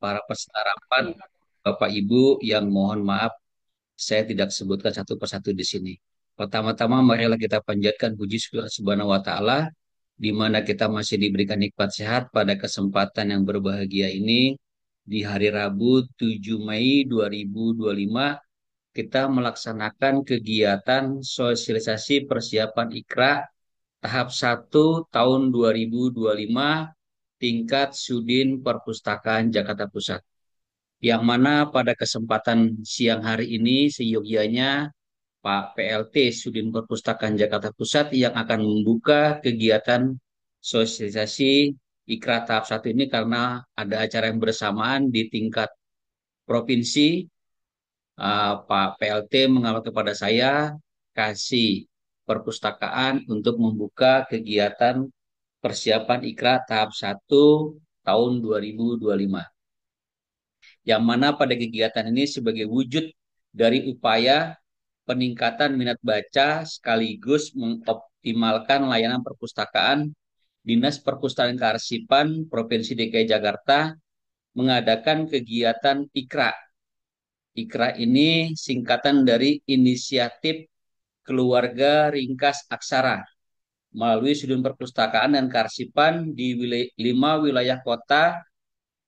para peserta rapat, Bapak Ibu yang mohon maaf saya tidak sebutkan satu persatu di sini. Pertama-tama marilah kita panjatkan puji syukur Subhanahu wa taala di mana kita masih diberikan nikmat sehat pada kesempatan yang berbahagia ini di hari Rabu 7 Mei 2025 kita melaksanakan kegiatan sosialisasi persiapan Ikra tahap 1 tahun 2025 tingkat Sudin Perpustakaan Jakarta Pusat. Yang mana pada kesempatan siang hari ini seyogyanya Pak PLT Sudin Perpustakaan Jakarta Pusat yang akan membuka kegiatan sosialisasi Ikra tahap 1 ini karena ada acara yang bersamaan di tingkat provinsi. Pak PLT mengamat kepada saya kasih perpustakaan untuk membuka kegiatan persiapan Ikra tahap 1 tahun 2025. Yang mana pada kegiatan ini sebagai wujud dari upaya peningkatan minat baca sekaligus mengoptimalkan layanan perpustakaan, Dinas Perpustakaan Kearsipan Provinsi DKI Jakarta mengadakan kegiatan Ikra. Ikra ini singkatan dari Inisiatif Keluarga Ringkas Aksara melalui Sudin Perpustakaan dan Kearsipan di 5 wilayah kota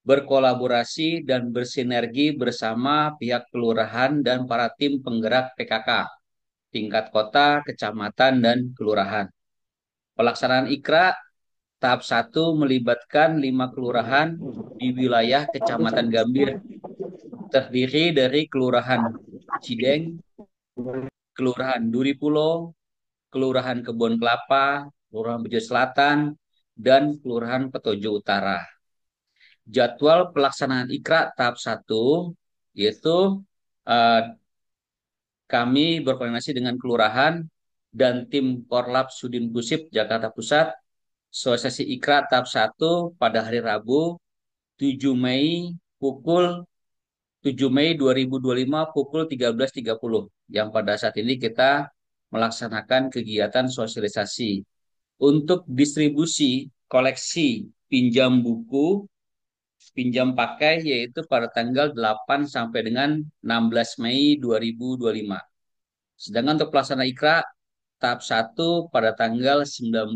berkolaborasi dan bersinergi bersama pihak kelurahan dan para tim penggerak PKK tingkat kota, kecamatan, dan kelurahan. Pelaksanaan Ikra tahap 1 melibatkan 5 kelurahan di wilayah Kecamatan Gambir, terdiri dari Kelurahan Cideng, Kelurahan Duri Pulo, Kelurahan Kebon Kelapa, Kelurahan Bejo Selatan, dan Kelurahan Petojo Utara. Jadwal pelaksanaan Ikra tahap 1 yaitu eh, kami berkoordinasi dengan kelurahan dan tim Korlap Sudin Pusip Jakarta Pusat sosialisasi Ikra tahap 1 pada hari Rabu 7 Mei pukul 7 Mei 2025 pukul 13.30 yang pada saat ini kita melaksanakan kegiatan sosialisasi untuk distribusi koleksi pinjam buku pinjam pakai yaitu pada tanggal 8 sampai dengan 16 Mei 2025. Sedangkan untuk pelaksana Ikra tahap 1 pada tanggal 19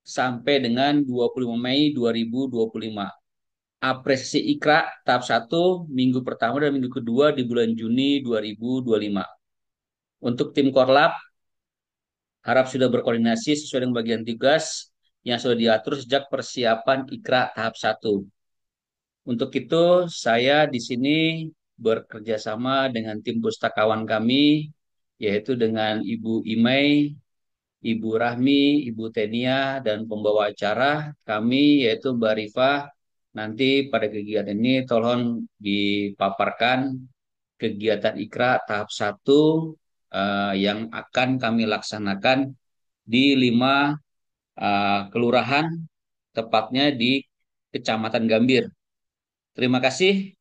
sampai dengan 25 Mei 2025. Apresiasi Ikra tahap 1 minggu pertama dan minggu kedua di bulan Juni 2025. Untuk tim Korlap harap sudah berkoordinasi sesuai dengan bagian tugas yang sudah diatur sejak persiapan Ikra tahap 1. Untuk itu, saya di sini bekerja sama dengan tim pustakawan kami, yaitu dengan Ibu Imei, Ibu Rahmi, Ibu Tenia, dan pembawa acara kami, yaitu Mbak Rifah. Nanti pada kegiatan ini tolong dipaparkan kegiatan Ikra tahap 1 yang akan kami laksanakan di 5 kelurahan, tepatnya di Kecamatan Gambir. Terima kasih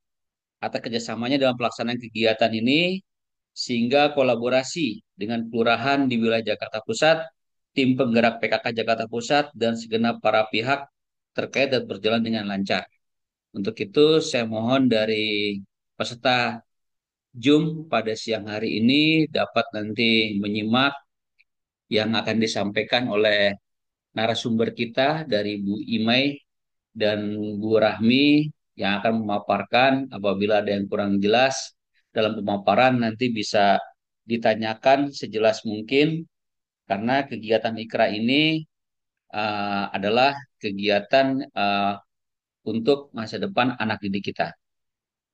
atas kerjasamanya dalam pelaksanaan kegiatan ini, sehingga kolaborasi dengan kelurahan di wilayah Jakarta Pusat, tim penggerak PKK Jakarta Pusat, dan segenap para pihak terkait dan berjalan dengan lancar. Untuk itu, saya mohon dari peserta Zoom pada siang hari ini dapat nanti menyimak yang akan disampaikan oleh narasumber kita dari Bu Imai dan Bu Rahmi yang akan memaparkan apabila ada yang kurang jelas dalam pemaparan nanti bisa ditanyakan sejelas mungkin karena kegiatan Ikra ini adalah kegiatan untuk masa depan anak didik kita.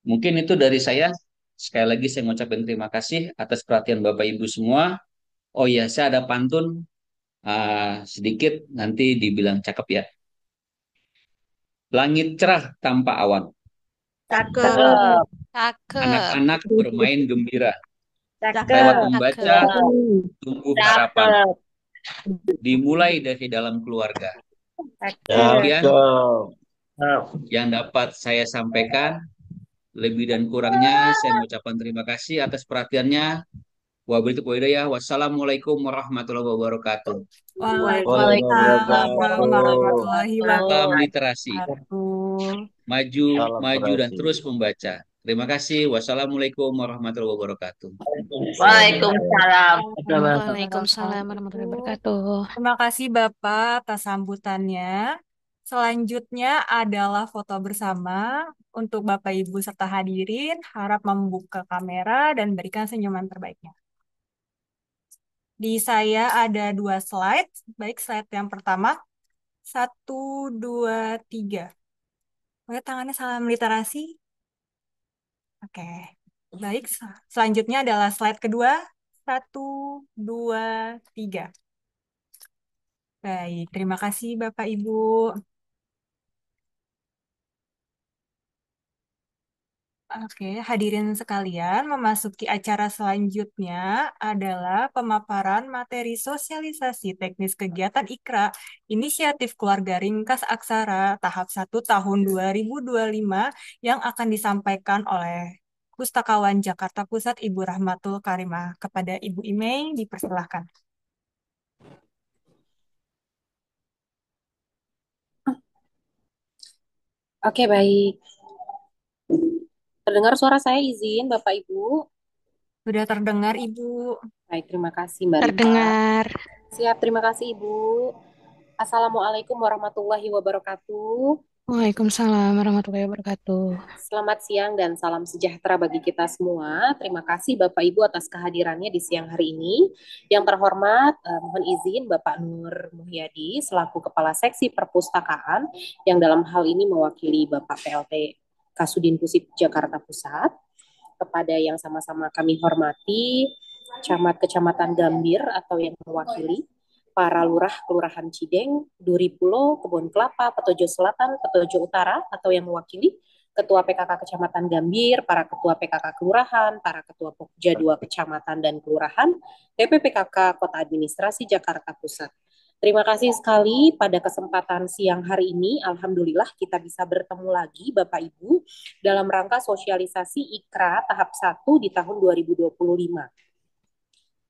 Mungkin itu dari saya. Sekali lagi saya mengucapkan terima kasih atas perhatian Bapak Ibu semua. Oh iya, saya ada pantun sedikit nanti dibilang cakep ya. Langit cerah tanpa awan. Cakep. Cakep. Anak-anak bermain gembira. Lewat Cakep. membaca, Cakep. tumbuh harapan. Cakep. Dimulai dari dalam keluarga. Cakep. Demikian yang dapat saya sampaikan. Lebih dan kurangnya saya mengucapkan terima kasih atas perhatiannya. Wassalamualaikum warahmatullahi wabarakatuh. Waalaikumsalam Waalaikumsalam warahmatullahi Salam warahmatullahi literasi. wabarakatuh. maju, Salam maju dan Surasi. terus membaca. Terima kasih. Wassalamualaikum warahmatullahi wabarakatuh. Waalaikumsalam. Waalaikumsalam warahmatullahi wabarakatuh. Terima kasih Bapak atas sambutannya. Selanjutnya adalah foto bersama untuk Bapak Ibu serta hadirin. Harap membuka kamera dan berikan senyuman terbaiknya. Di saya ada 2 slide. Baik, slide yang pertama. 1, 2, 3. Oke, tangannya salam literasi. Oke. Baik, selanjutnya adalah slide kedua. 1, 2, 3. Baik, terima kasih Bapak Ibu. Oke, hadirin sekalian, memasuki acara selanjutnya adalah pemaparan materi sosialisasi teknis kegiatan IKRA Inisiatif Keluarga Ringkas Aksara tahap 1 tahun 2025 yang akan disampaikan oleh Pustakawan Jakarta Pusat Ibu Rahmatul Karimah. Kepada Ibu Imei, dipersilahkan. Oke, baik. Terdengar suara saya, izin Bapak Ibu? Sudah terdengar, Ibu. Baik, terima kasih Mbak Rita. Terdengar. Siap, terima kasih Ibu. Assalamualaikum warahmatullahi wabarakatuh. Waalaikumsalam warahmatullahi wabarakatuh. Selamat siang dan salam sejahtera bagi kita semua. Terima kasih Bapak Ibu atas kehadirannya di siang hari ini. Yang terhormat, mohon izin Bapak Nur Muhyadi selaku Kepala Seksi Perpustakaan yang dalam hal ini mewakili Bapak PLT Kasudin Pusip Jakarta Pusat. Kepada yang sama-sama kami hormati, Camat Kecamatan Gambir atau yang mewakili, para lurah Kelurahan Cideng, Duri Pulo, Kebun Kelapa, Petojo Selatan, Petojo Utara atau yang mewakili Ketua PKK Kecamatan Gambir, para Ketua PKK Kelurahan, para Ketua Pokja 2 Kecamatan dan Kelurahan, TPPKK Kota Administrasi Jakarta Pusat. Terima kasih sekali pada kesempatan siang hari ini. Alhamdulillah kita bisa bertemu lagi Bapak Ibu dalam rangka sosialisasi IKRA tahap 1 di tahun 2025.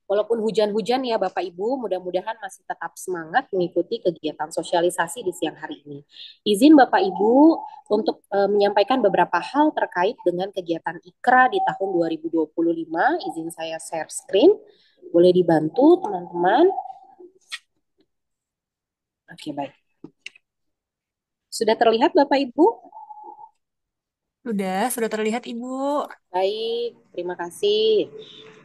Walaupun hujan-hujan ya Bapak Ibu, mudah-mudahan masih tetap semangat mengikuti kegiatan sosialisasi di siang hari ini. Izin Bapak Ibu untuk menyampaikan beberapa hal terkait dengan kegiatan IKRA di tahun 2025. Izin saya share screen. Boleh dibantu teman-teman? Oke, baik. Sudah terlihat Bapak Ibu? Sudah terlihat Ibu. Baik, terima kasih.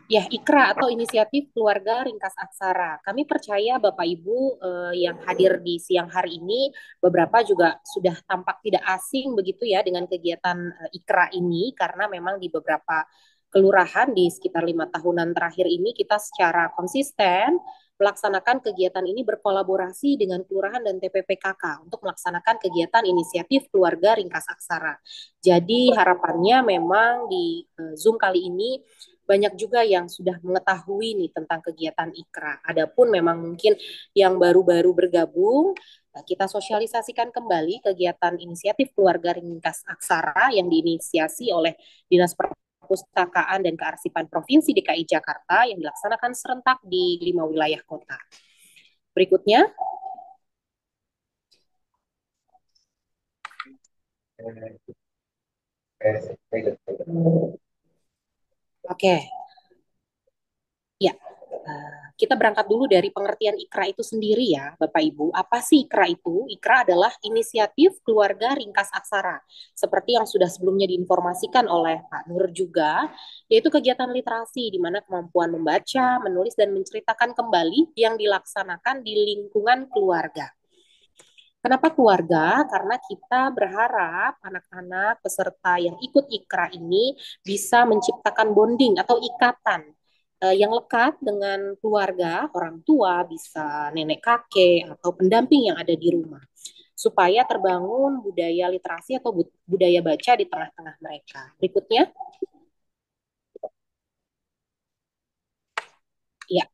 Ya, IKRA atau Inisiatif Keluarga Ringkas Aksara. Kami percaya Bapak Ibu yang hadir di siang hari ini, beberapa juga sudah tampak tidak asing begitu ya dengan kegiatan IKRA ini, karena memang di beberapa kelurahan di sekitar 5 tahunan terakhir ini kita secara konsisten melaksanakan kegiatan ini berkolaborasi dengan kelurahan dan TPPKK untuk melaksanakan kegiatan inisiatif keluarga ringkas aksara. Jadi harapannya memang di Zoom kali ini banyak juga yang sudah mengetahui nih tentang kegiatan IKRA. Adapun memang mungkin yang baru-baru bergabung, kita sosialisasikan kembali kegiatan inisiatif keluarga ringkas aksara yang diinisiasi oleh Dinas Perpustakaan dan Kearsipan Provinsi DKI Jakarta yang dilaksanakan serentak di 5 wilayah kota. Berikutnya. Oke. Ya, kita berangkat dulu dari pengertian IKRA itu sendiri ya, Bapak Ibu. Apa sih IKRA itu? IKRA adalah Inisiatif Keluarga Ringkas Aksara. Seperti yang sudah sebelumnya diinformasikan oleh Pak Nur juga, yaitu kegiatan literasi di mana kemampuan membaca, menulis, dan menceritakan kembali yang dilaksanakan di lingkungan keluarga. Kenapa keluarga? Karena kita berharap anak-anak peserta yang ikut IKRA ini bisa menciptakan bonding atau ikatan yang lekat dengan keluarga, orang tua, bisa nenek kakek, atau pendamping yang ada di rumah. Supaya terbangun budaya literasi atau budaya baca di tengah-tengah mereka. Berikutnya. Ya,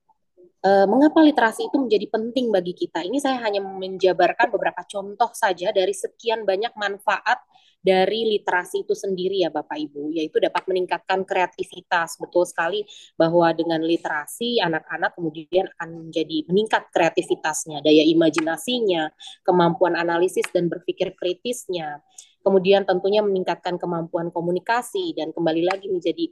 mengapa literasi itu menjadi penting bagi kita? Ini saya hanya menjabarkan beberapa contoh saja dari sekian banyak manfaat dari literasi itu sendiri ya Bapak Ibu, yaitu dapat meningkatkan kreativitas. Betul sekali bahwa dengan literasi anak-anak kemudian akan menjadi meningkat kreativitasnya, daya imajinasinya, kemampuan analisis dan berpikir kritisnya. Kemudian tentunya meningkatkan kemampuan komunikasi dan kembali lagi menjadi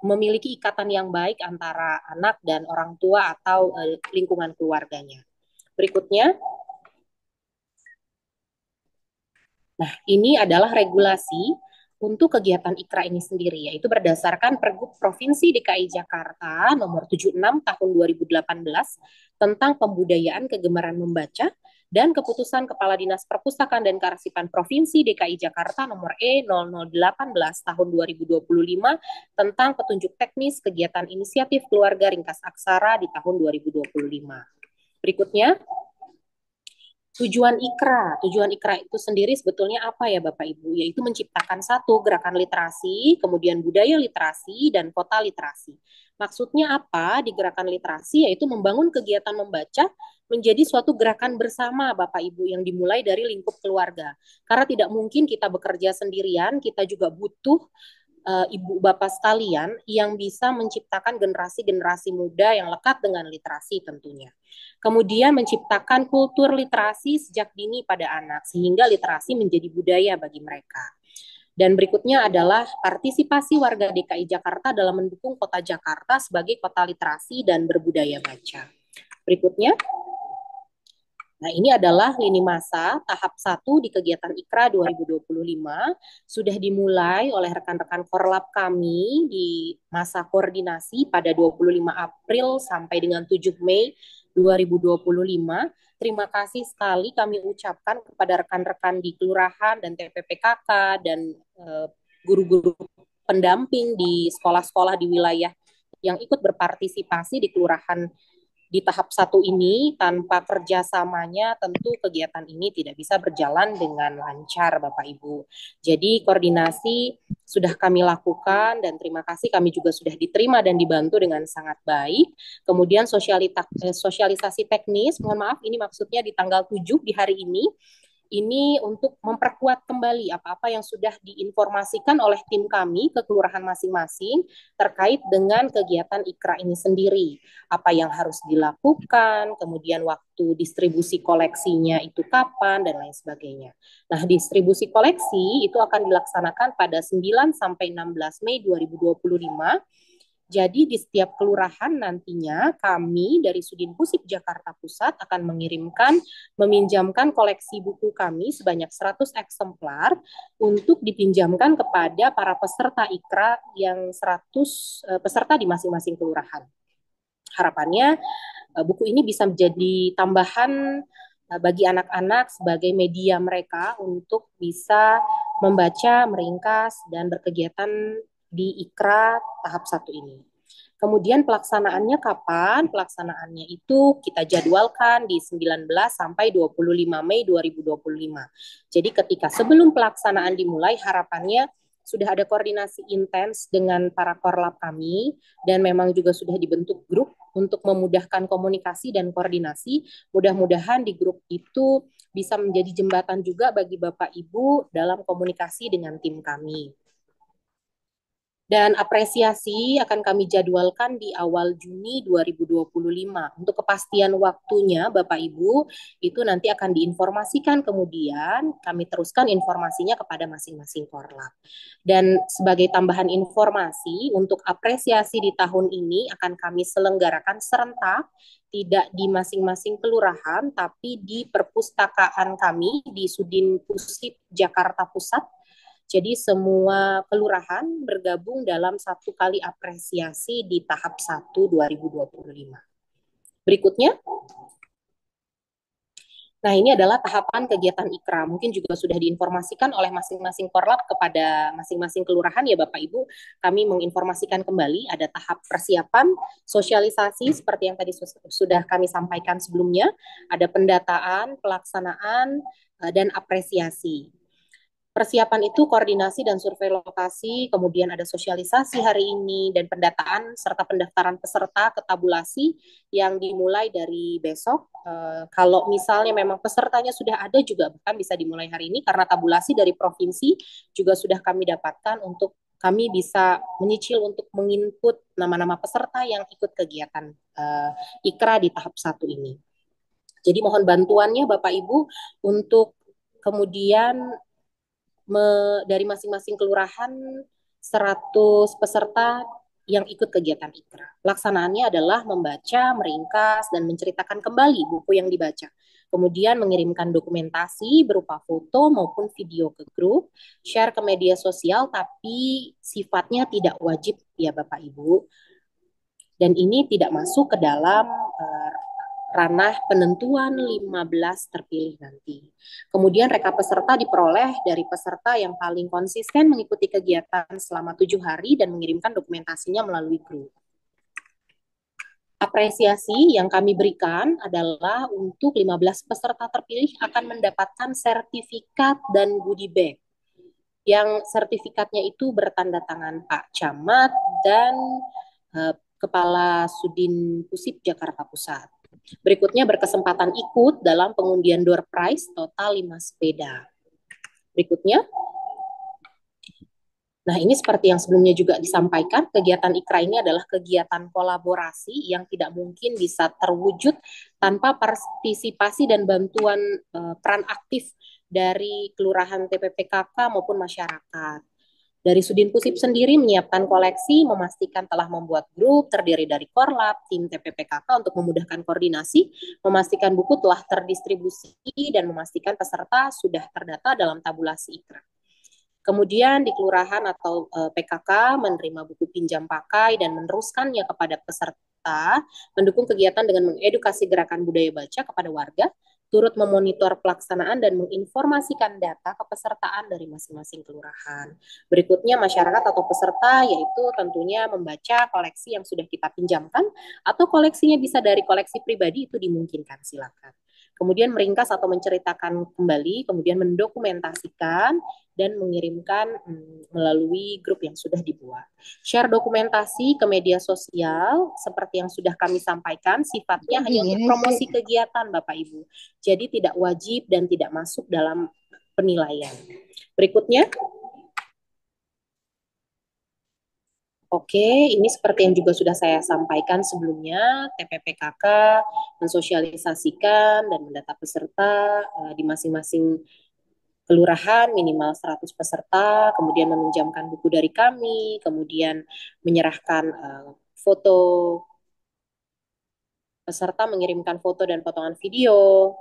memiliki ikatan yang baik antara anak dan orang tua atau lingkungan keluarganya. Berikutnya, nah ini adalah regulasi untuk kegiatan IKRA ini sendiri, yaitu berdasarkan Pergub Provinsi DKI Jakarta nomor 76 tahun 2018 tentang pembudayaan kegemaran membaca dan keputusan Kepala Dinas Perpustakaan dan Kearsipan Provinsi DKI Jakarta nomor E0018 tahun 2025 tentang petunjuk teknis kegiatan inisiatif keluarga ringkas aksara di tahun 2025. Berikutnya, Tujuan IKRA itu sendiri sebetulnya apa ya Bapak Ibu? Yaitu menciptakan satu gerakan literasi, kemudian budaya literasi, dan kota literasi. Maksudnya apa di gerakan literasi? Yaitu membangun kegiatan membaca menjadi suatu gerakan bersama Bapak Ibu yang dimulai dari lingkup keluarga. Karena tidak mungkin kita bekerja sendirian, kita juga butuh ibu bapak sekalian yang bisa menciptakan generasi-generasi muda yang lekat dengan literasi tentunya. Kemudian menciptakan kultur literasi sejak dini pada anak sehingga literasi menjadi budaya bagi mereka. Dan berikutnya adalah partisipasi warga DKI Jakarta dalam mendukung kota Jakarta sebagai kota literasi dan berbudaya baca. Berikutnya, nah, ini adalah lini masa tahap 1 di kegiatan IKRA 2025. Sudah dimulai oleh rekan-rekan Korlap kami di masa koordinasi pada 25 April sampai dengan 7 Mei 2025. Terima kasih sekali kami ucapkan kepada rekan-rekan di Kelurahan dan TPPKK dan guru-guru pendamping di sekolah-sekolah di wilayah yang ikut berpartisipasi di Kelurahan di tahap 1 ini. Tanpa kerjasamanya tentu kegiatan ini tidak bisa berjalan dengan lancar Bapak Ibu. Jadi koordinasi sudah kami lakukan dan terima kasih kami juga sudah diterima dan dibantu dengan sangat baik. Kemudian sosialisasi teknis, mohon maaf ini maksudnya di tanggal 7 di hari ini untuk memperkuat kembali apa-apa yang sudah diinformasikan oleh tim kami ke kelurahan masing-masing terkait dengan kegiatan IKRA ini sendiri. Apa yang harus dilakukan, kemudian waktu distribusi koleksinya itu kapan, dan lain sebagainya. Nah, distribusi koleksi itu akan dilaksanakan pada 9 sampai 16 Mei 2025. Jadi di setiap kelurahan nantinya kami dari Sudin Pusip Jakarta Pusat akan meminjamkan koleksi buku kami sebanyak 100 eksemplar untuk dipinjamkan kepada para peserta IKRA yang 100 peserta di masing-masing kelurahan. Harapannya buku ini bisa menjadi tambahan bagi anak-anak sebagai media mereka untuk bisa membaca, meringkas, dan berkegiatan di IKRA tahap 1 ini. Kemudian pelaksanaannya kapan? Pelaksanaannya itu kita jadwalkan di 19 sampai 25 Mei 2025. Jadi ketika sebelum pelaksanaan dimulai, harapannya sudah ada koordinasi intens dengan para korlap kami dan memang juga sudah dibentuk grup untuk memudahkan komunikasi dan koordinasi. Mudah-mudahan di grup itu bisa menjadi jembatan juga bagi Bapak Ibu dalam komunikasi dengan tim kami. Dan apresiasi akan kami jadwalkan di awal Juni 2025. Untuk kepastian waktunya, Bapak Ibu, itu nanti akan diinformasikan kemudian, kami teruskan informasinya kepada masing-masing korlap. Dan sebagai tambahan informasi, untuk apresiasi di tahun ini akan kami selenggarakan serentak, tidak di masing-masing kelurahan, tapi di perpustakaan kami di Sudin Pusip Jakarta Pusat. Jadi semua kelurahan bergabung dalam satu kali apresiasi di tahap 1 2025. Berikutnya, nah ini adalah tahapan kegiatan IKRA. Mungkin juga sudah diinformasikan oleh masing-masing korlap kepada masing-masing kelurahan ya Bapak Ibu. Kami menginformasikan kembali ada tahap persiapan, sosialisasi seperti yang tadi sudah kami sampaikan sebelumnya. Ada pendataan, pelaksanaan, dan apresiasi. Persiapan itu koordinasi dan survei lokasi, kemudian ada sosialisasi hari ini, dan pendataan serta pendaftaran peserta ke tabulasi yang dimulai dari besok. Kalau misalnya memang pesertanya sudah ada juga bahkan bisa dimulai hari ini karena tabulasi dari provinsi juga sudah kami dapatkan untuk kami bisa menyicil untuk menginput nama-nama peserta yang ikut kegiatan IKRA di tahap 1 ini. Jadi mohon bantuannya Bapak Ibu untuk kemudian dari masing-masing kelurahan 100 peserta yang ikut kegiatan IKRA. Pelaksanaannya adalah membaca, meringkas, dan menceritakan kembali buku yang dibaca. Kemudian mengirimkan dokumentasi berupa foto maupun video ke grup, share ke media sosial, tapi sifatnya tidak wajib ya Bapak Ibu. Dan ini tidak masuk ke dalam ranah penentuan 15 terpilih nanti. Kemudian rekap peserta diperoleh dari peserta yang paling konsisten mengikuti kegiatan selama 7 hari dan mengirimkan dokumentasinya melalui grup. Apresiasi yang kami berikan adalah untuk 15 peserta terpilih akan mendapatkan sertifikat dan goodie bag. Yang sertifikatnya itu bertanda tangan Pak Camat dan Kepala Sudin Pusip Jakarta Pusat. Berikutnya berkesempatan ikut dalam pengundian door prize total 5 sepeda. Berikutnya. Nah, ini seperti yang sebelumnya juga disampaikan, kegiatan IKRA ini adalah kegiatan kolaborasi yang tidak mungkin bisa terwujud tanpa partisipasi dan bantuan peran aktif dari kelurahan TPPKK maupun masyarakat. Dari Sudin Pusip sendiri menyiapkan koleksi, memastikan telah membuat grup terdiri dari Korlap, tim TPPKK untuk memudahkan koordinasi, memastikan buku telah terdistribusi, dan memastikan peserta sudah terdata dalam tabulasi IKRA. Kemudian di kelurahan atau PKK menerima buku pinjam pakai dan meneruskannya kepada peserta, mendukung kegiatan dengan mengedukasi gerakan budaya baca kepada warga, turut memonitor pelaksanaan dan menginformasikan data kepesertaan dari masing-masing kelurahan. Berikutnya masyarakat atau peserta yaitu tentunya membaca koleksi yang sudah kita pinjamkan atau koleksinya bisa dari koleksi pribadi itu dimungkinkan, silakan. Kemudian meringkas atau menceritakan kembali, kemudian mendokumentasikan dan mengirimkan melalui grup yang sudah dibuat. Share dokumentasi ke media sosial seperti yang sudah kami sampaikan, sifatnya hanya untuk promosi kegiatan Bapak Ibu. Jadi tidak wajib dan tidak masuk dalam penilaian. Berikutnya. Oke, ini seperti yang juga sudah saya sampaikan sebelumnya, TPPKK mensosialisasikan dan mendata peserta di masing-masing kelurahan minimal 100 peserta, kemudian meminjamkan buku dari kami, kemudian menyerahkan foto peserta, mengirimkan foto dan potongan video.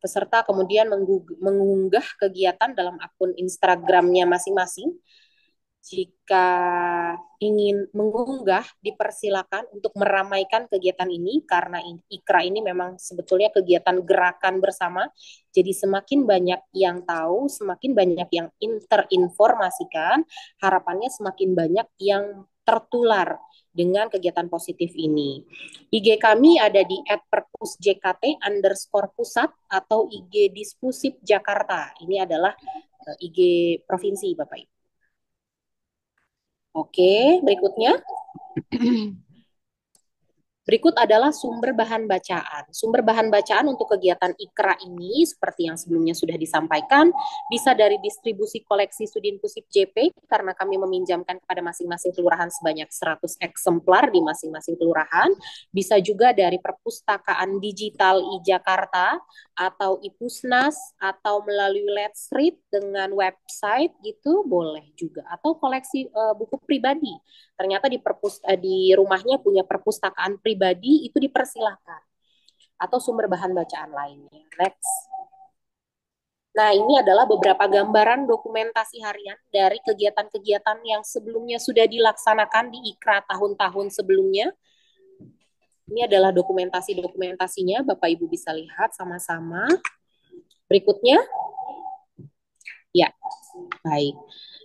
Peserta kemudian mengunggah kegiatan dalam akun Instagramnya masing-masing. Jika ingin mengunggah, dipersilakan untuk meramaikan kegiatan ini, karena IKRA ini memang sebetulnya kegiatan gerakan bersama, jadi semakin banyak yang tahu, semakin banyak yang terinformasikan, harapannya semakin banyak yang tertular dengan kegiatan positif ini. IG kami ada di @perpusjkt_pusat atau IG Dispusip Jakarta. Ini adalah IG provinsi, Bapak Ibu. Oke, berikutnya. Berikut adalah sumber bahan bacaan. Sumber bahan bacaan untuk kegiatan IKRA ini, seperti yang sebelumnya sudah disampaikan, bisa dari distribusi koleksi Sudin Pusip JP, karena kami meminjamkan kepada masing-masing kelurahan sebanyak 100 eksemplar di masing-masing kelurahan. Bisa juga dari perpustakaan digital iJakarta, atau iPusnas, atau melalui Let's Read dengan website gitu, boleh juga. Atau koleksi buku pribadi. Ternyata di rumahnya punya perpustakaan pribadi, itu dipersilahkan. Atau sumber bahan bacaan lainnya. Next. Nah, ini adalah beberapa gambaran dokumentasi harian dari kegiatan-kegiatan yang sebelumnya sudah dilaksanakan di IKRA tahun-tahun sebelumnya. Ini adalah dokumentasinya, Bapak Ibu bisa lihat sama-sama. Berikutnya. Ya, baik.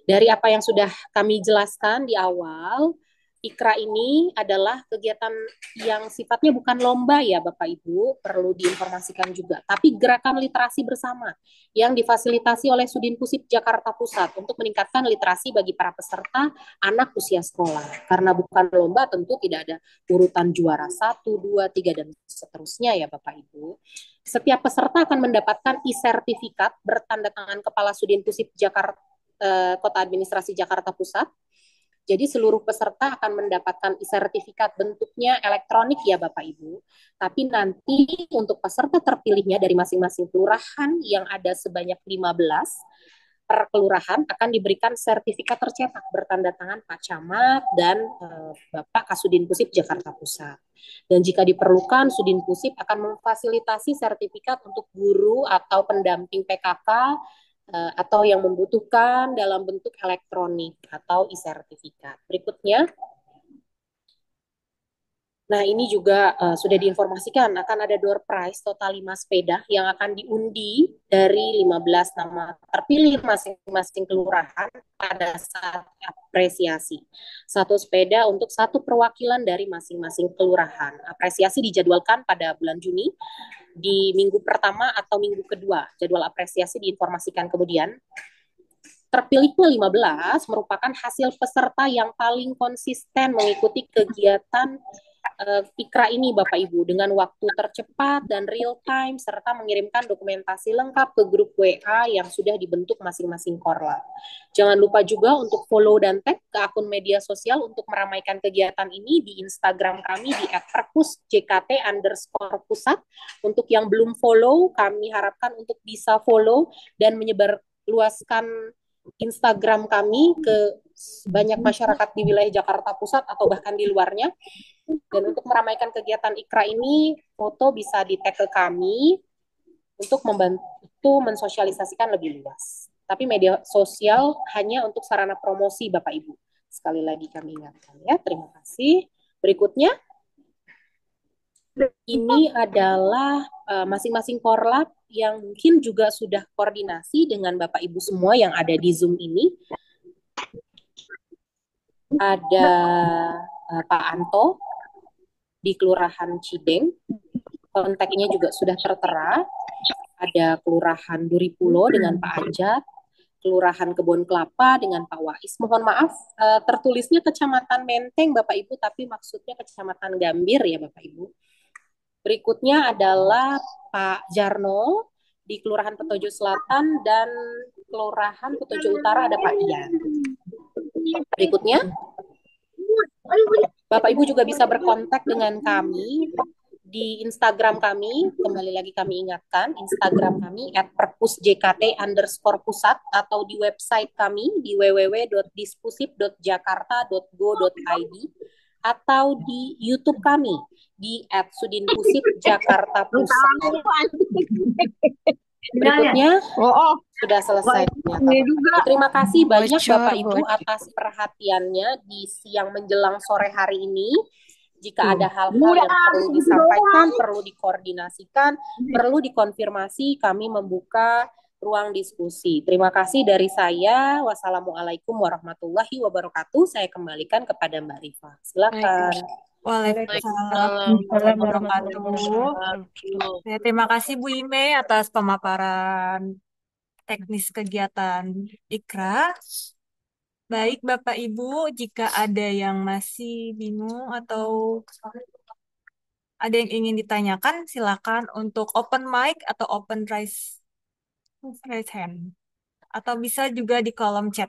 Dari apa yang sudah kami jelaskan di awal, Ikra ini adalah kegiatan yang sifatnya bukan lomba ya Bapak Ibu, perlu diinformasikan juga, tapi gerakan literasi bersama yang difasilitasi oleh Sudin Pusip Jakarta Pusat untuk meningkatkan literasi bagi para peserta anak usia sekolah. Karena bukan lomba tentu tidak ada urutan juara 1, 2, 3, dan seterusnya ya Bapak Ibu. Setiap peserta akan mendapatkan e-sertifikat bertanda tangan Kepala Sudin Pusip Jakarta Kota Administrasi Jakarta Pusat. Jadi seluruh peserta akan mendapatkan sertifikat bentuknya elektronik ya Bapak Ibu. Tapi nanti untuk peserta terpilihnya dari masing-masing kelurahan yang ada sebanyak 15 per kelurahan akan diberikan sertifikat tercetak bertanda tangan Pak Camat dan Bapak Kasudin Pusip Jakarta Pusat. Dan jika diperlukan, Sudin Pusip akan memfasilitasi sertifikat untuk guru atau pendamping PKK atau yang membutuhkan dalam bentuk elektronik atau e-sertifikat. Berikutnya, nah ini juga sudah diinformasikan akan ada door prize total 5 sepeda yang akan diundi dari 15 nama terpilih masing-masing kelurahan pada saat apresiasi. Satu sepeda untuk satu perwakilan dari masing-masing kelurahan. Apresiasi dijadwalkan pada bulan Juni di minggu pertama atau minggu kedua. Jadwal apresiasi diinformasikan kemudian. Terpilihnya 15 merupakan hasil peserta yang paling konsisten mengikuti kegiatan Ikra ini Bapak Ibu dengan waktu tercepat dan real time serta mengirimkan dokumentasi lengkap ke grup WA yang sudah dibentuk masing-masing korlap. Jangan lupa juga untuk follow dan tag ke akun media sosial untuk meramaikan kegiatan ini di Instagram kami di @perpusjkt_pusat. Untuk yang belum follow, kami harapkan untuk bisa follow dan menyebarluaskan Instagram kami ke banyak masyarakat di wilayah Jakarta Pusat atau bahkan di luarnya. Dan untuk meramaikan kegiatan Ikra ini, foto bisa di-tag ke kami untuk membantu mensosialisasikan lebih luas. Tapi media sosial hanya untuk sarana promosi Bapak Ibu. Sekali lagi kami ingatkan ya, terima kasih. Berikutnya, ini adalah masing-masing korlap yang mungkin juga sudah koordinasi dengan Bapak Ibu semua yang ada di Zoom ini. Ada Pak Anto di Kelurahan Cideng, kontaknya juga sudah tertera. Ada Kelurahan Duripulo dengan Pak Ajat, Kelurahan Kebon Kelapa dengan Pak Wais. Mohon maaf, tertulisnya Kecamatan Menteng Bapak Ibu, tapi maksudnya Kecamatan Gambir ya Bapak Ibu. Berikutnya adalah Pak Jarno di Kelurahan Petojo Selatan dan Kelurahan Petojo Utara ada Pak Ian. Berikutnya, Bapak Ibu juga bisa berkontak dengan kami di Instagram kami. Kembali lagi kami ingatkan, Instagram kami @perpusjkt_pusat atau di website kami di www.dispusip.jakarta.go.id atau di YouTube kami di @sudinpusip_jakarta_pusat. Berikutnya sudah selesai. Terima kasih banyak Bapak Ibu atas perhatiannya di siang menjelang sore hari ini. Jika ada hal-hal yang perlu disampaikan, perlu dikoordinasikan, perlu dikonfirmasi, kami membuka ruang diskusi. Terima kasih dari saya. Wassalamualaikum warahmatullahi wabarakatuh. Saya kembalikan kepada Mbak Rifa. Silakan. Waalaikumsalam warahmatullahi wabarakatuh. Ya, terima kasih Bu Ime atas pemaparan teknis kegiatan Ikra. Baik Bapak Ibu, jika ada yang masih bingung atau ada yang ingin ditanyakan, silakan untuk open mic atau open raise hand. Atau bisa juga di kolom chat.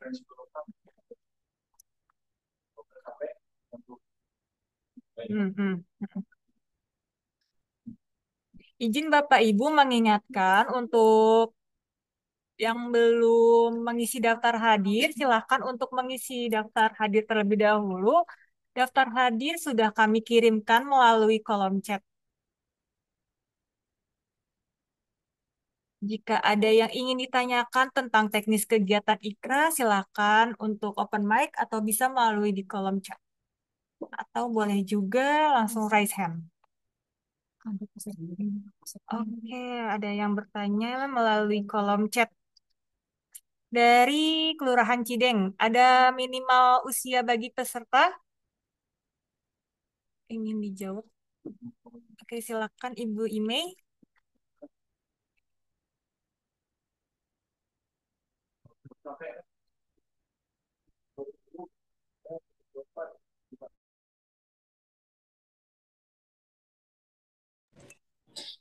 Izin Bapak Ibu mengingatkan untuk yang belum mengisi daftar hadir, silakan untuk mengisi daftar hadir terlebih dahulu. Daftar hadir sudah kami kirimkan melalui kolom chat. Jika ada yang ingin ditanyakan tentang teknis kegiatan Ikra, silakan untuk open mic atau bisa melalui di kolom chat. Atau boleh juga langsung raise hand. Oke, ada yang bertanya melalui kolom chat. Dari Kelurahan Cideng, ada minimal usia bagi peserta? ingin dijawab? Oke, silakan Ibu Imei.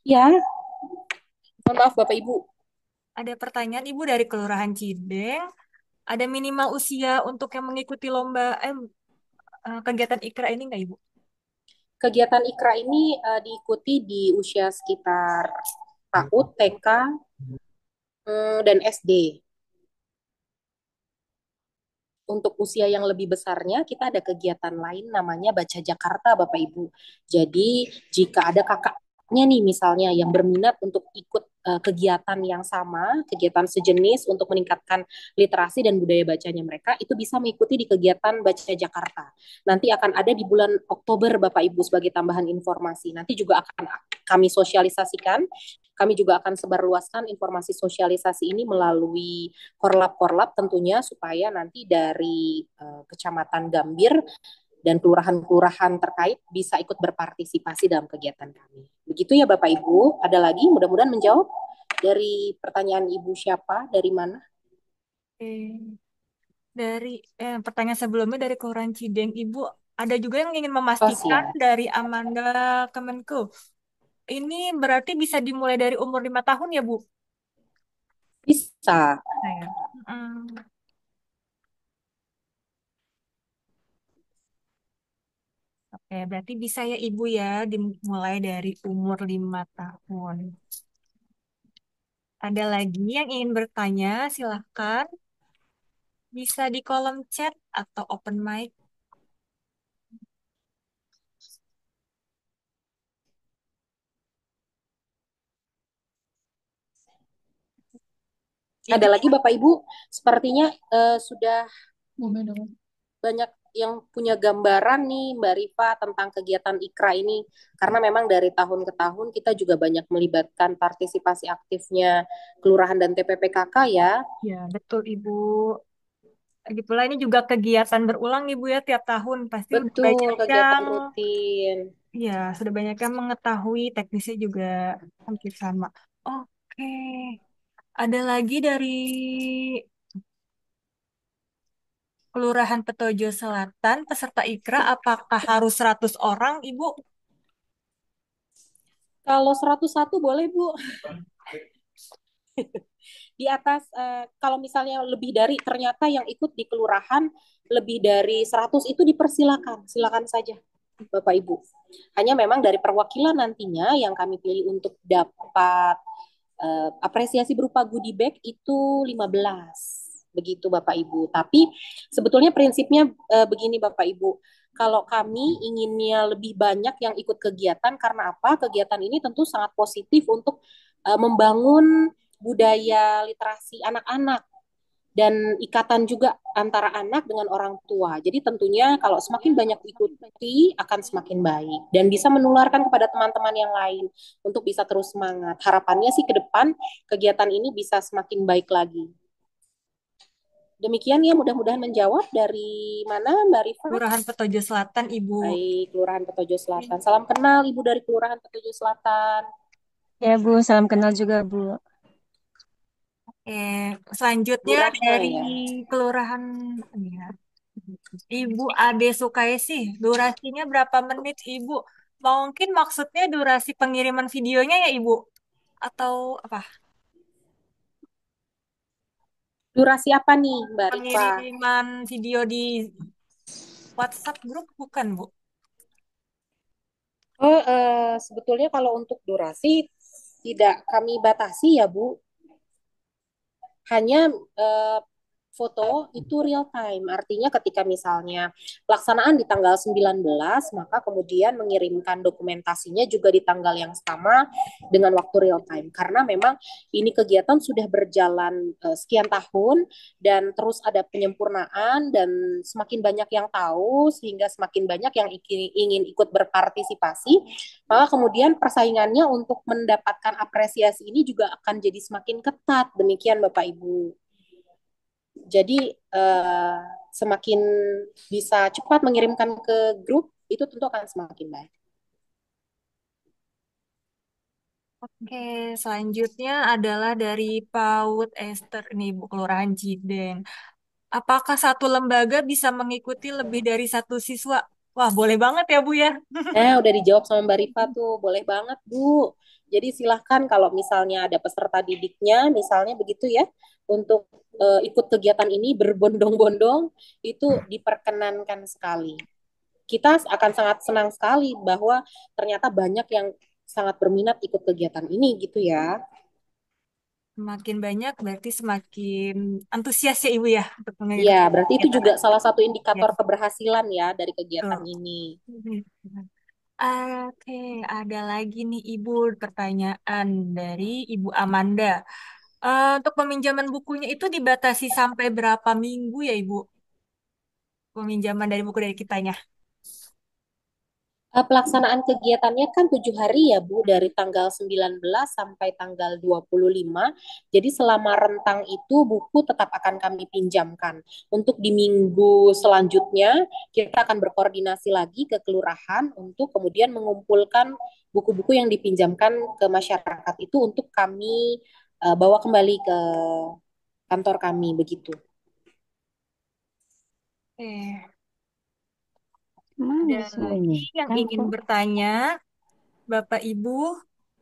Ya, mohon maaf Bapak Ibu. Ada pertanyaan Ibu dari Kelurahan Cideng. Ada minimal usia untuk yang mengikuti lomba kegiatan IKRA ini nggak Ibu? Kegiatan IKRA ini diikuti di usia sekitar PAUD, TK, dan SD. Untuk usia yang lebih besarnya, kita ada kegiatan lain namanya Baca Jakarta, Bapak Ibu. Jadi, jika ada kakaknya nih misalnya yang berminat untuk ikut kegiatan yang sama, kegiatan sejenis untuk meningkatkan literasi dan budaya bacanya mereka, itu bisa mengikuti di kegiatan Baca Jakarta. Nanti akan ada di bulan Oktober, Bapak Ibu, sebagai tambahan informasi. Nanti juga akan kami sosialisasikan. Kami juga akan sebarluaskan informasi sosialisasi ini melalui korlap-korlap tentunya supaya nanti dari Kecamatan Gambir dan kelurahan-kelurahan terkait bisa ikut berpartisipasi dalam kegiatan kami. Begitu ya Bapak Ibu. Ada lagi mudah-mudahan menjawab dari pertanyaan Ibu siapa, dari mana? Dari pertanyaan sebelumnya dari Kelurahan Cideng, Ibu ada juga yang ingin Oh memastikan siap. dari Amanda Kemenku. Ini berarti bisa dimulai dari umur 5 tahun ya, Bu? Bisa. Saya. Oke, berarti bisa ya Ibu ya dimulai dari umur 5 tahun. Ada lagi yang ingin bertanya, silahkan. Bisa di kolom chat atau open mic. Ada lagi Bapak Ibu, sepertinya sudah banyak yang punya gambaran nih Mbak Rifa tentang kegiatan IKRA ini. Karena memang dari tahun ke tahun kita juga banyak melibatkan partisipasi aktifnya kelurahan dan TPPKK ya. Ya, betul Ibu. Lagi pula ini juga kegiatan berulang Ibu ya tiap tahun. Pasti udah Betul, banyak kegiatan yang, rutin. ya sudah banyak yang mengetahui teknisnya juga hampir sama. Oke, ada lagi dari Kelurahan Petojo Selatan, peserta IKRA, apakah harus 100 orang Ibu? Kalau 101 boleh Bu. Di atas kalau misalnya lebih dari ternyata yang ikut di kelurahan lebih dari 100 itu dipersilakan, silakan saja Bapak Ibu. Hanya memang dari perwakilan nantinya yang kami pilih untuk dapat apresiasi berupa goodie bag itu 15. Begitu Bapak Ibu. Tapi sebetulnya prinsipnya begini Bapak Ibu. Kalau kami inginnya lebih banyak yang ikut kegiatan karena apa? Kegiatan ini tentu sangat positif untuk membangun budaya literasi anak-anak dan ikatan juga antara anak dengan orang tua. Jadi tentunya kalau semakin banyak ikuti akan semakin baik dan bisa menularkan kepada teman-teman yang lain untuk bisa terus semangat. Harapannya sih ke depan kegiatan ini bisa semakin baik lagi. Demikian ya, mudah-mudahan menjawab. Dari mana Mbak Rifa? Kelurahan Petojo Selatan, Ibu. Baik, Kelurahan Petojo Selatan. Salam kenal Ibu dari Kelurahan Petojo Selatan. Ya Bu, salam kenal juga Bu. Selanjutnya Bu Ratna dari ya. Kelurahan ya, Ibu Ade Sukaisi. Durasinya berapa menit Ibu? Mungkin maksudnya durasi pengiriman videonya ya Ibu? Atau apa? Durasi apa nih Mbak Rifa? Pengiriman video di WhatsApp grup bukan Bu? Oh, sebetulnya kalau untuk durasi tidak kami batasi ya Bu. Hanya foto itu real time. Artinya ketika misalnya pelaksanaan di tanggal 19, maka kemudian mengirimkan dokumentasinya juga di tanggal yang sama dengan waktu real time. Karena memang ini kegiatan sudah berjalan sekian tahun dan terus ada penyempurnaan dan semakin banyak yang tahu sehingga semakin banyak yang ingin ikut berpartisipasi, maka kemudian persaingannya untuk mendapatkan apresiasi ini juga akan jadi semakin ketat. Demikian Bapak Ibu. Jadi semakin bisa cepat mengirimkan ke grup, itu tentu akan semakin baik. Oke, selanjutnya adalah dari PAUD Esther nih, Bu Kelurahan Cideng. Apakah satu lembaga bisa mengikuti lebih dari satu siswa? Wah, boleh banget ya, Bu ya. Nah, udah dijawab sama Mbak Rifa tuh, boleh banget Bu. Jadi silahkan kalau misalnya ada peserta didiknya, misalnya begitu ya, untuk ikut kegiatan ini berbondong-bondong, itu diperkenankan sekali. Kita akan sangat senang sekali bahwa ternyata banyak yang sangat berminat ikut kegiatan ini gitu ya. Semakin banyak berarti semakin antusias ya Ibu ya untuk Iya, mengikuti berarti itu kegiatan. juga salah satu Ya, indikator keberhasilan ya dari kegiatan betul. ini. Oke, ada lagi nih Ibu pertanyaan dari Ibu Amanda. Untuk peminjaman bukunya itu dibatasi sampai berapa minggu ya Ibu? Peminjaman dari buku dari kitanya. Pelaksanaan kegiatannya kan 7 hari ya Bu, dari tanggal 19 sampai tanggal 25. Jadi selama rentang itu buku tetap akan kami pinjamkan. Untuk di minggu selanjutnya kita akan berkoordinasi lagi ke kelurahan untuk kemudian mengumpulkan buku-buku yang dipinjamkan ke masyarakat itu untuk kami bawa kembali ke kantor kami begitu. Oke, Mana ada semuanya? lagi yang Tahu ingin kok. bertanya, Bapak Ibu?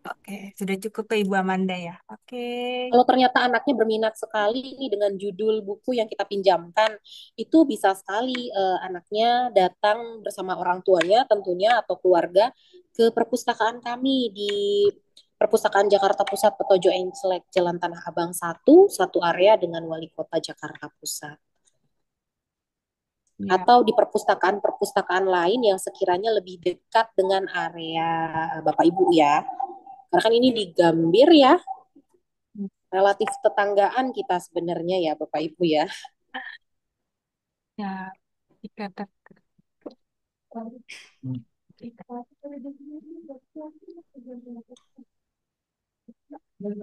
Oke, sudah cukup ke Ibu Amanda ya. Oke. Kalau ternyata anaknya berminat sekali nih dengan judul buku yang kita pinjamkan, itu bisa sekali anaknya datang bersama orang tuanya tentunya atau keluarga ke perpustakaan kami di Perpustakaan Jakarta Pusat Petojo Enclek Jalan Tanah Abang 1, satu area dengan Wali Kota Jakarta Pusat. Ya. Atau di perpustakaan-perpustakaan lain yang sekiranya lebih dekat dengan area Bapak Ibu ya. Karena kan ini di Gambir ya, relatif tetanggaan kita sebenarnya ya Bapak Ibu ya. Ya, dikatakan.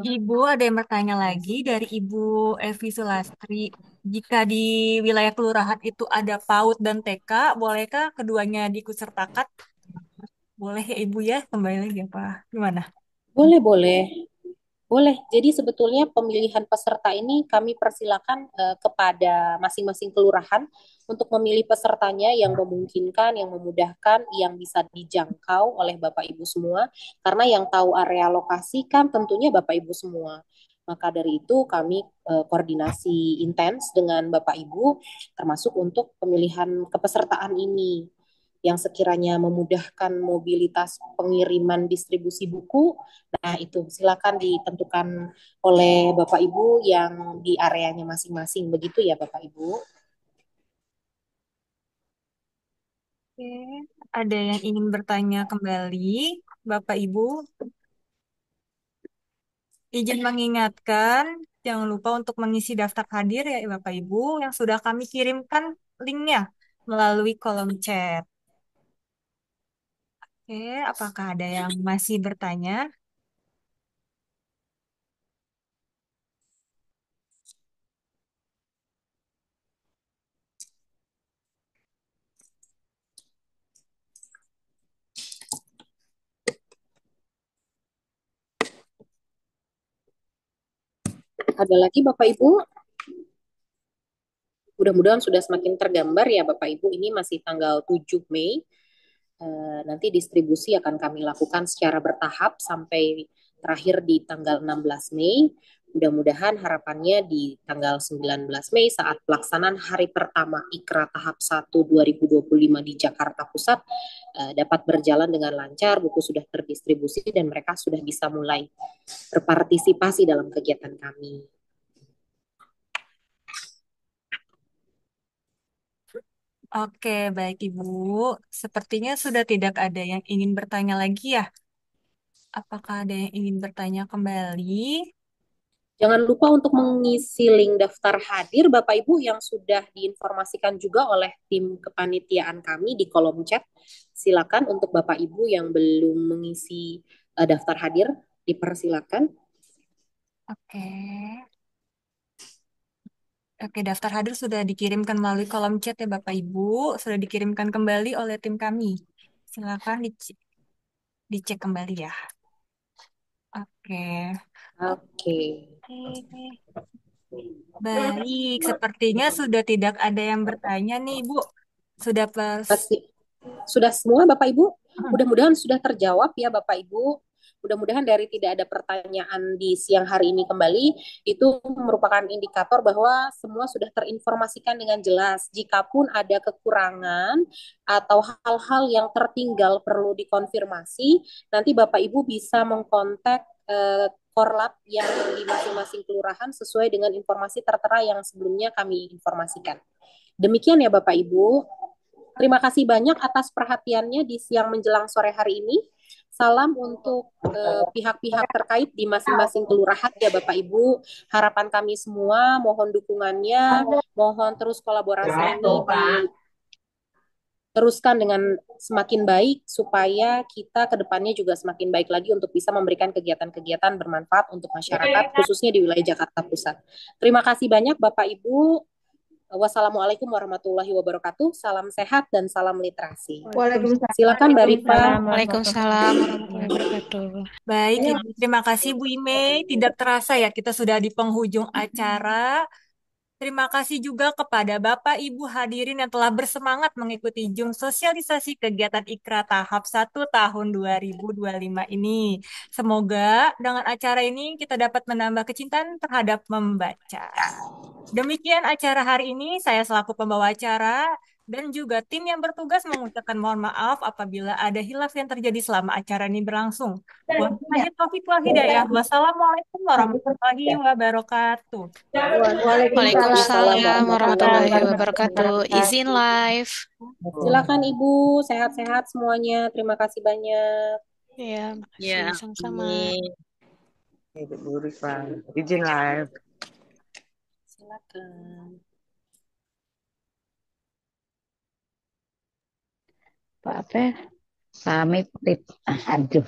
Ibu ada yang bertanya lagi dari Ibu Evi Sulastri. Jika di wilayah kelurahan itu ada PAUD dan TK, bolehkah keduanya diikutsertakan? Boleh ya Ibu ya? Kembali lagi apa? Gimana? Boleh, boleh. Boleh. Jadi sebetulnya pemilihan peserta ini kami persilakan kepada masing-masing kelurahan untuk memilih pesertanya yang memungkinkan, yang memudahkan, yang bisa dijangkau oleh Bapak Ibu semua. Karena yang tahu area lokasi kan tentunya Bapak Ibu semua. Maka dari itu kami koordinasi intens dengan Bapak Ibu termasuk untuk pemilihan kepesertaan ini yang sekiranya memudahkan mobilitas pengiriman distribusi buku. Nah, itu silakan ditentukan oleh Bapak Ibu yang di areanya masing-masing. Begitu ya, Bapak Ibu. Oke, ada yang ingin bertanya kembali, Bapak Ibu? Izin mengingatkan, jangan lupa untuk mengisi daftar hadir ya Bapak Ibu yang sudah kami kirimkan linknya melalui kolom chat. Oke, apakah ada yang masih bertanya? Ada lagi Bapak Ibu? Mudah-mudahan sudah semakin tergambar ya Bapak Ibu. Ini masih tanggal 7 Mei. Nanti distribusi akan kami lakukan secara bertahap sampai terakhir di tanggal 16 Mei. Mudah-mudahan harapannya di tanggal 19 Mei saat pelaksanaan hari pertama Ikra tahap 1 2025 di Jakarta Pusat dapat berjalan dengan lancar, buku sudah terdistribusi dan mereka sudah bisa mulai berpartisipasi dalam kegiatan kami. Oke, baik Ibu. Sepertinya sudah tidak ada yang ingin bertanya lagi ya. Apakah ada yang ingin bertanya kembali? Jangan lupa untuk mengisi link daftar hadir Bapak Ibu yang sudah diinformasikan juga oleh tim kepanitiaan kami di kolom chat. Silakan untuk Bapak Ibu yang belum mengisi daftar hadir, dipersilakan. Oke. Oke, daftar hadir sudah dikirimkan melalui kolom chat ya Bapak Ibu. Sudah dikirimkan kembali oleh tim kami. Silakan dicek kembali ya. Oke. Oke. Oke. Baik, sepertinya sudah tidak ada yang bertanya nih, Bu. Sudah pas. Sudah semua Bapak Ibu? Mudah-mudahan sudah terjawab ya Bapak Ibu. Mudah-mudahan dari tidak ada pertanyaan di siang hari ini kembali, itu merupakan indikator bahwa semua sudah terinformasikan dengan jelas. Jikapun ada kekurangan atau hal-hal yang tertinggal perlu dikonfirmasi, nanti Bapak Ibu bisa mengkontak Korlap yang di masing-masing kelurahan sesuai dengan informasi tertera yang sebelumnya kami informasikan. Demikian ya Bapak Ibu. Terima kasih banyak atas perhatiannya di siang menjelang sore hari ini. Salam untuk pihak-pihak terkait di masing-masing kelurahan ya Bapak Ibu. Harapan kami semua mohon dukungannya, mohon terus kolaborasi ini diteruskan dengan semakin baik supaya kita ke depannya juga semakin baik lagi untuk bisa memberikan kegiatan-kegiatan bermanfaat untuk masyarakat khususnya di wilayah Jakarta Pusat. Terima kasih banyak Bapak Ibu. Wassalamualaikum warahmatullahi wabarakatuh. Salam sehat dan salam literasi. Silakan Mbak Rifa. Waalaikumsalam warahmatullahi wabarakatuh. Baik, Ibu. Terima kasih Bu Ime. Tidak terasa ya kita sudah di penghujung acara. Terima kasih juga kepada Bapak Ibu hadirin yang telah bersemangat mengikuti Jum sosialisasi kegiatan Ikra tahap 1 tahun 2025 ini. Semoga dengan acara ini kita dapat menambah kecintaan terhadap membaca. Demikian acara hari ini, saya selaku pembawa acara dan juga tim yang bertugas mengucapkan mohon maaf apabila ada hilaf yang terjadi selama acara ini berlangsung. Wabillahi taufiq wal hidayah. Wassalamualaikum warahmatullahi wabarakatuh. Waalaikumsalam warahmatullahi wabarakatuh. Izin live. Silakan Ibu, sehat-sehat semuanya. Terima kasih banyak. Ya, Ya, makasih sama-sama. Bu Rifa, izin live. Silakan. Pak apa? Pamit. Aduh.